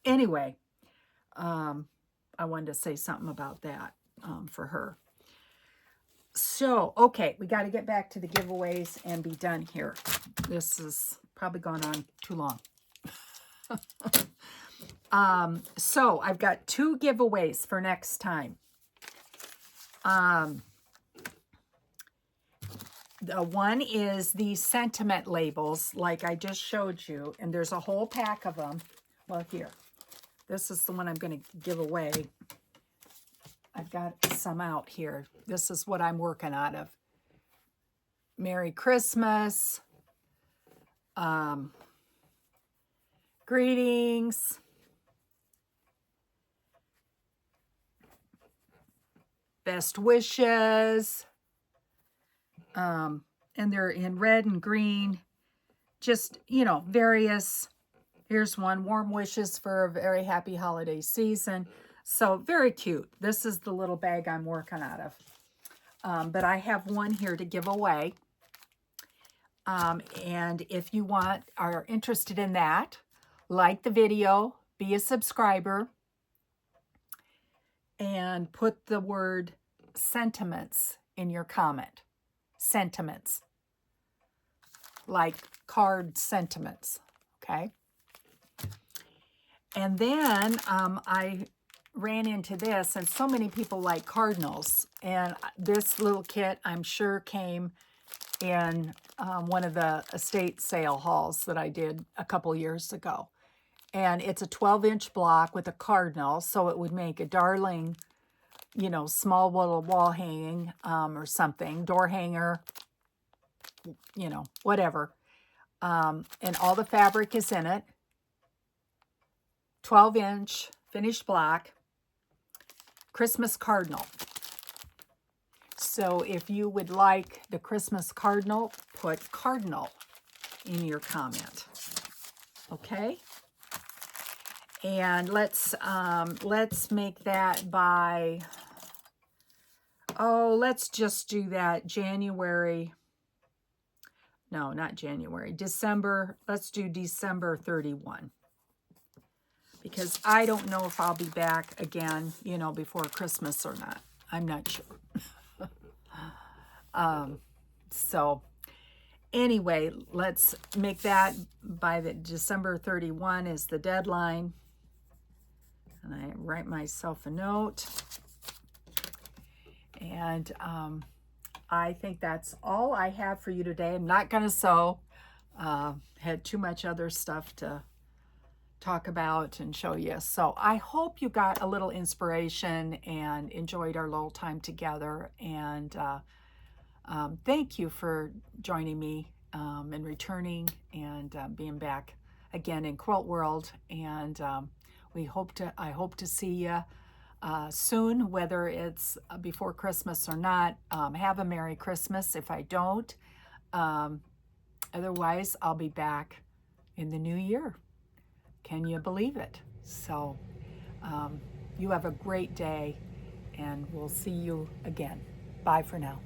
anyway, I wanted to say something about that for her. So, okay, we got to get back to the giveaways and be done here. This has probably gone on too long. So, I've got 2 giveaways for next time. The one is the sentiment labels, like I just showed you, and there's a whole pack of them. Well, here, this is the one I'm going to give away. I've got some out here. This is what I'm working out of. Merry Christmas. Greetings. Best wishes. And they're in red and green, just, you know, various. Here's one, warm wishes for a very happy holiday season. So very cute. This is the little bag I'm working out of. But I have one here to give away. And if you are interested in that, like the video, be a subscriber, and put the word sentiments in your comment. Sentiments, like card sentiments, okay? And then I ran into this, and so many people like cardinals, and this little kit I'm sure came in one of the estate sale hauls that I did a couple years ago. And it's a 12-inch block with a cardinal, so it would make a darling, you know, small little wall hanging or something, door hanger, you know, whatever. And all the fabric is in it. 12-inch finished block, Christmas cardinal. So if you would like the Christmas cardinal, put cardinal in your comment. Okay? And let's make that by, oh, let's just do that January. No, not January. December. Let's do December 31. Because I don't know if I'll be back again, you know, before Christmas or not. I'm not sure. So anyway, let's make that by the December 31 is the deadline. And I write myself a note. And I think that's all I have for you today. I'm not going to sew. Had too much other stuff to talk about and show you. So I hope you got a little inspiration and enjoyed our little time together. And thank you for joining me and returning and being back again in Quilt World. And I hope to see you soon, whether it's before Christmas or not. Have a Merry Christmas if I don't. Otherwise, I'll be back in the new year. Can you believe it? So you have a great day, and we'll see you again. Bye for now.